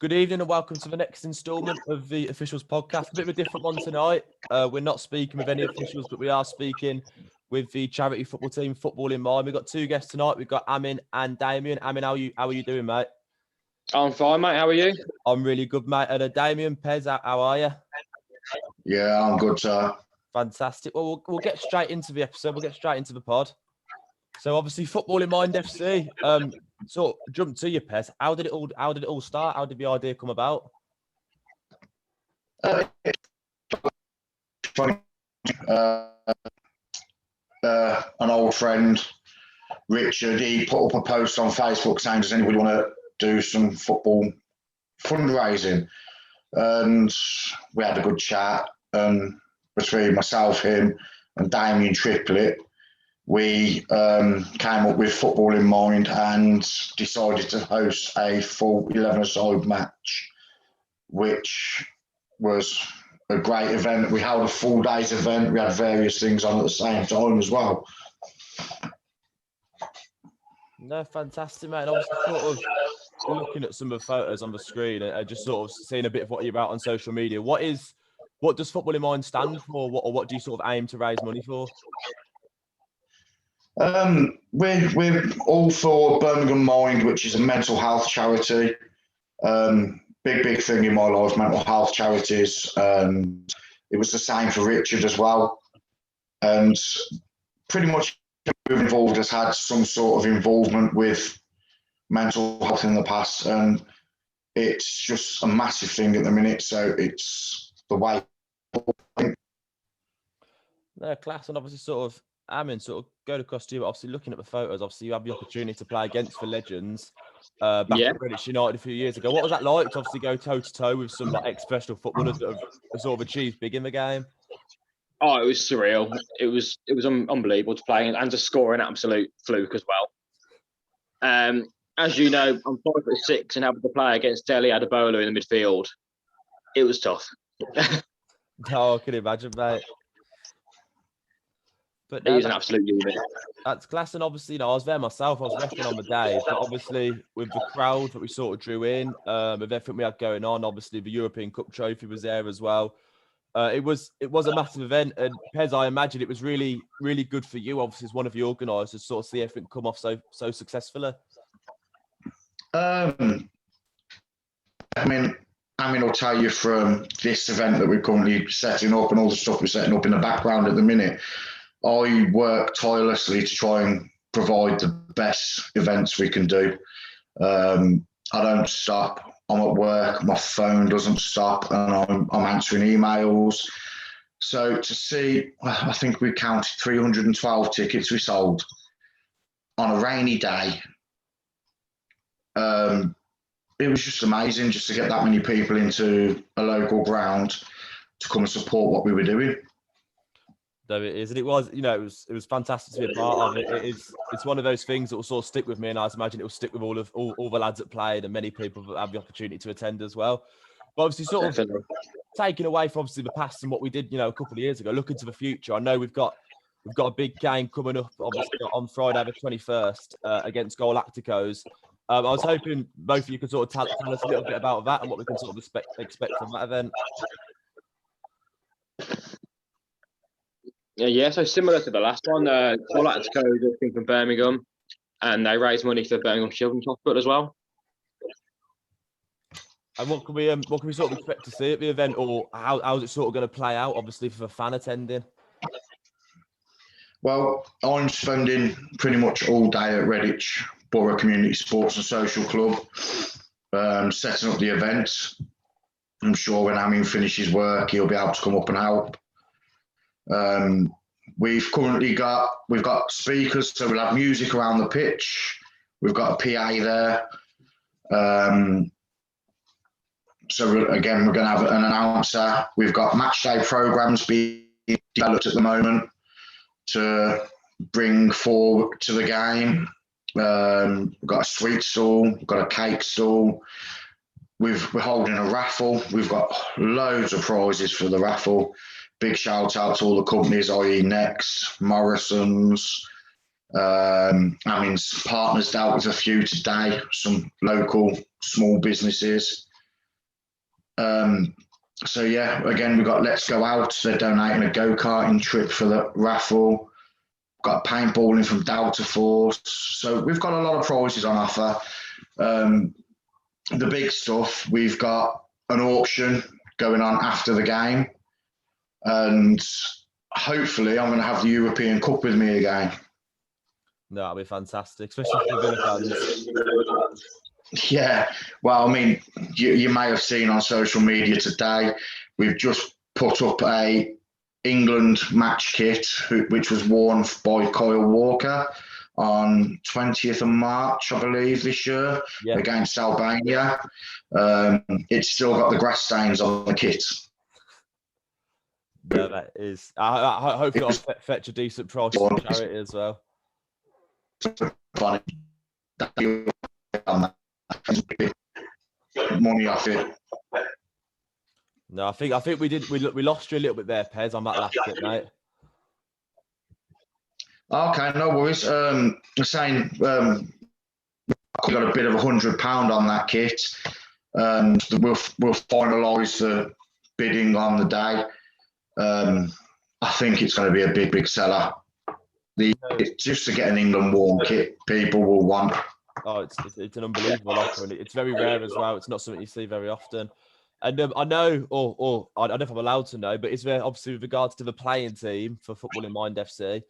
Good evening and welcome to the next instalment of the Officials podcast. A bit of a different one tonight. We're not speaking with any officials, but we are speaking with the charity football team, Football in Mind. We've got two guests tonight. We've got Amin and Damien. Amin, how are you doing, mate? I'm fine, mate. How are you? I'm really good, mate. And Damien, Pez, how are you? Yeah, I'm good, sir. Fantastic. Well, we'll get straight into the episode. We'll get straight into the pod. So obviously, Football in Mind FC. So jump to you, Pez. How did it all start? How did the idea come about? An old friend, Richard, he put up a post on Facebook saying, does anybody want to do some football fundraising? And we had a good chat. And between myself, him, and Damien Triplet, we came up with Football in Mind and decided to host a full 11-a-side match, which was a great event. We held a full day's event. We had various things on at the same time as well. No, fantastic, mate. Obviously, sort of looking at some of the photos on the screen and just sort of seeing a bit of what you're about on social media. What does Football in Mind stand for? What do you sort of aim to raise money for? We're all for Birmingham Mind, which is a mental health charity. Big thing in my life, mental health charities. It was the same for Richard as well. And pretty much everyone involved has had some sort of involvement with mental health in the past. And it's just a massive thing at the minute. So it's the way. No, class. And obviously sort of, Amin, sort of go across to you, but obviously looking at the photos, obviously you have the opportunity to play against the legends back at Greenwich United a few years ago. What was that like to obviously go toe-to-toe with some like ex-professional footballers that have sort of achieved big in the game? Oh, it was surreal. It was unbelievable to play and to score an absolute fluke as well. As you know, I'm 5'6" and having to play against Dele Adebola in the midfield. It was tough. Oh, I can imagine, mate. But He's an absolute unit. That's class. And obviously, I was there myself. I was wrestling on the day. But obviously, with the crowd that we sort of drew in, with everything we had going on, obviously the European Cup trophy was there as well. It was a massive event. And Pez, I imagine it was really, really good for you, obviously, as one of the organisers, sort of see everything come off so successfully. I mean, will tell you from this event that we're currently setting up and all the stuff we're setting up in the background at the minute, I work tirelessly to try and provide the best events we can do. I don't stop. I'm at work. My phone doesn't stop, and I'm answering emails. So to see, I think we counted 312 tickets we sold on a rainy day. It was just amazing just to get that many people into a local ground to come and support what we were doing. Though it is, and it was fantastic to be a part of it. It's one of those things that will sort of stick with me, and I imagine it will stick with all the lads that played and many people that have the opportunity to attend as well. But obviously, sort of taking away from obviously the past and what we did, a couple of years ago, looking to the future. I know we've got a big game coming up, obviously on Friday the 21st against Galacticos. I was hoping both of you could sort of tell us a little bit about that and what we can sort of expect from that event. Yeah, so similar to the last one, Galacticos came from Birmingham, and they raised money for Birmingham Children's Hospital as well. And what can we sort of expect to see at the event, or how's it sort of going to play out? Obviously, for the fan attending. Well, I'm spending pretty much all day at Redditch Borough Community Sports and Social Club, setting up the event. I'm sure when Amin finishes work, he'll be able to come up and help. We've got speakers, so we'll have music around the pitch. We've got a PA there. So we're going to have an announcer. We've got match day programs being developed at the moment to bring forward to the game. We've got a sweet stall, we've got a cake stall. We're holding a raffle. We've got loads of prizes for the raffle. Big shout out to all the companies, i.e. Next, Morrison's. Amin's partners dealt with a few today, some local small businesses. So yeah, again, we've got Let's Go Out. They're donating a go-karting trip for the raffle. Got paintballing from Delta Force. So we've got a lot of prizes on offer. The big stuff, we've got an auction going on after the game. And hopefully I'm going to have the European Cup with me again. No, that'll be fantastic, especially for Villa fans. Yeah, well, I mean, you may have seen on social media today, we've just put up a England match kit, which was worn by Kyle Walker on 20th of March, I believe, this year against Albania. It's still got the grass stains on the kit. No, that is. Hopefully, I'll fetch a decent price for charity as well. Money off it. No, I think we did. We lost you a little bit there, Pez, on that last bit, mate. Okay, no worries. Saying we got a bit of £100 on that kit. We'll finalise the bidding on the day. I think it's going to be a big seller. Just to get an England warm kit, people will want. Oh, it's an unbelievable offer, and it's very rare as well. It's not something you see very often. And I know, or I don't know if I'm allowed to know, but it's obviously with regards to the playing team for Football in Mind FC.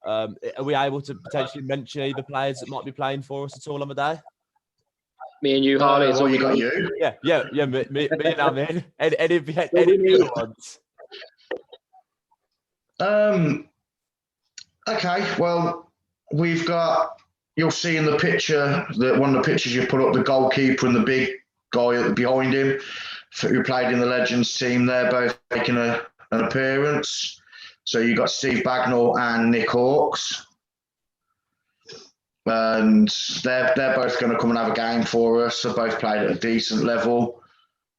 Are we able to potentially mention either players that might be playing for us at all on the day? Me and you, Harley. What you got, you? Yeah. Me and Amin. Any of the other ones? Okay, well, we've got. You'll see in the picture that one of the pictures you put up, the goalkeeper and the big guy behind him, who played in the Legends team. They're both making an appearance. So you've got Steve Bagnall and Nick Hawkes. And they're both going to come and have a game for us. They've both played at a decent level.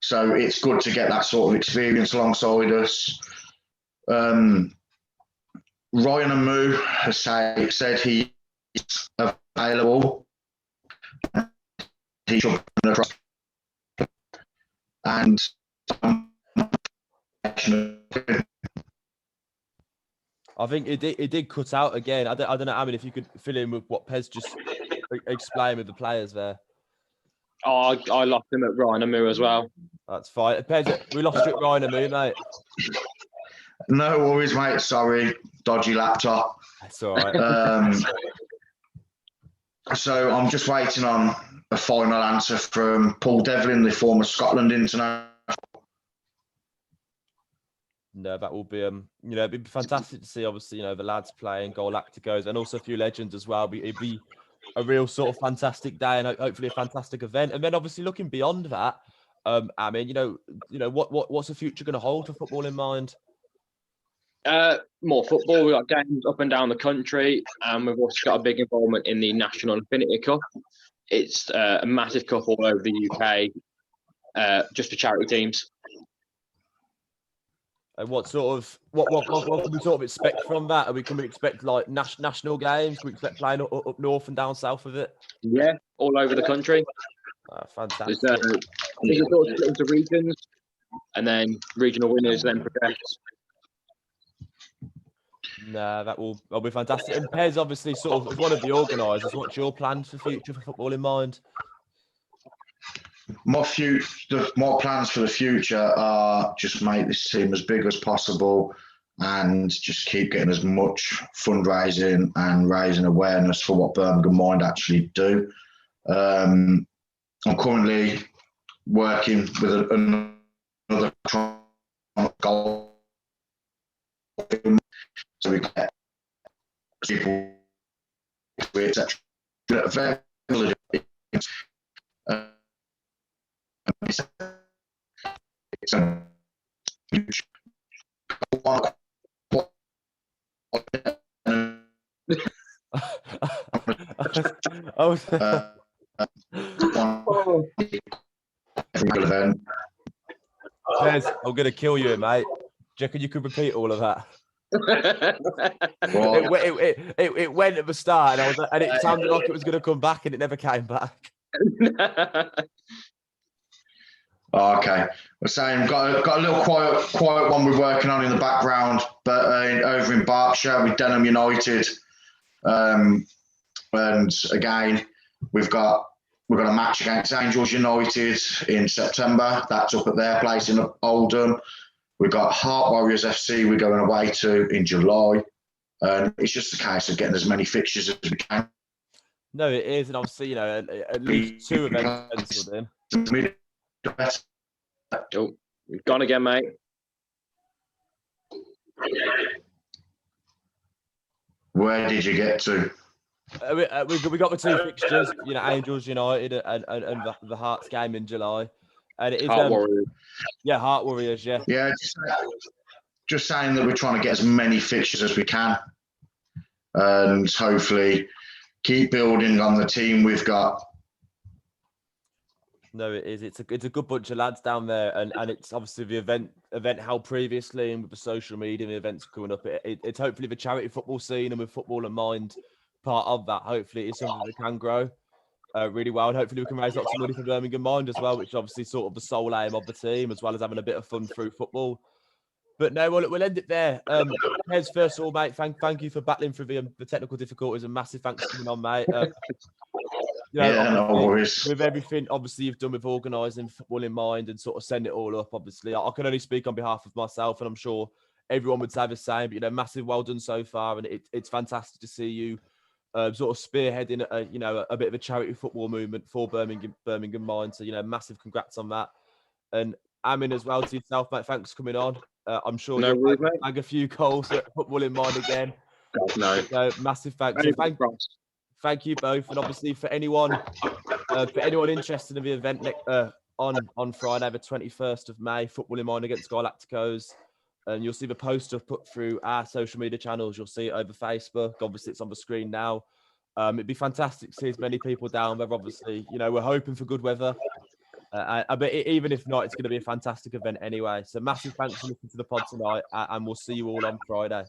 So it's good to get that sort of experience alongside us. Ryan Amu has said he's available. He should be across. And I think it did cut out again. I don't know, Amin, if you could fill in with what Pez just explained with the players there. Oh, I lost him at Ryan Amu as well. That's fine. Pez, we lost you at Ryan Amu, mate. No worries, mate. Sorry, dodgy laptop. That's all right. So I'm just waiting on a final answer from Paul Devlin, the former Scotland international. No, that will be it'd be fantastic to see, obviously, the lads playing, Galacticos, and also a few legends as well. It'd be a real sort of fantastic day and hopefully a fantastic event. And then obviously looking beyond that, I mean, what's the future going to hold for Football in Mind? More football. We've got games up and down the country, and we've also got a big involvement in the National Infinity Cup. It's a massive cup all over the UK, just for charity teams. And what can we sort of expect from that? Can we expect like national games? Can we expect playing up north and down south of it? Yeah, all over the country. Fantastic. I think it's all split into regions, and then regional winners then progress. Nah, that'll be fantastic. And Pez, obviously, sort of as one of the organisers, what's your plans for future for Football in Mind? My plans for the future are just make this team as big as possible and just keep getting as much fundraising and raising awareness for what Birmingham Mind actually do. I'm currently working with another goal. So we get people, etc. It's a huge event. Pez, I'm going to kill you, mate. Do you reckon you could repeat all of that? It went at the start, and it sounded like it was going to come back, and it never came back. Oh, okay. We're saying got a little quiet one we're working on in the background, but over in Berkshire with Denham United. And again, we've got a match against Angels United in September. That's up at their place in Oldham. We've got Heart Warriors FC we're going away to in July. And it's just a case of getting as many fixtures as we can. No, it is, and obviously, at least 2 events penciled in. Oh, you've gone again, mate. Where did you get to? We got the 2 fixtures, Angels United and the Hearts game in July. And it is Heart Warriors. Yeah, Heart Warriors, yeah. Yeah, just saying that we're trying to get as many fixtures as we can. And hopefully keep building on the team we've got. No, it is. It's a good bunch of lads down there, and it's obviously the event held previously, and with the social media, the events coming up. It's hopefully the charity football scene and with football in mind, part of that. Hopefully, it's something that can grow really well, and hopefully we can raise lots of money for Birmingham Mind as well, which is obviously sort of the sole aim of the team, as well as having a bit of fun through football. But no, we'll end it there. Pez, first of all, mate, thank you for battling through the technical difficulties, and massive thanks for coming on, mate. No worries. With everything, obviously, you've done with organising football in mind and sort of send it all up, obviously. I can only speak on behalf of myself, and I'm sure everyone would say the same, but, massive well done so far, and it's fantastic to see you sort of spearheading, a bit of a charity football movement for Birmingham Mind. So, massive congrats on that. And Amin as well to yourself, mate. Thanks for coming on. I'm sure you'll bag a few goals at football in mind again. God, no. So, massive thanks. So thank you both, and obviously for anyone interested in the event on Friday, the 21st of May, football in mind against Galacticos, and you'll see the poster put through our social media channels. You'll see it over Facebook. Obviously, it's on the screen now. It'd be fantastic to see as many people down there. Obviously, we're hoping for good weather. But even if not, it's going to be a fantastic event anyway. So massive thanks for listening to the pod tonight, and we'll see you all on Friday.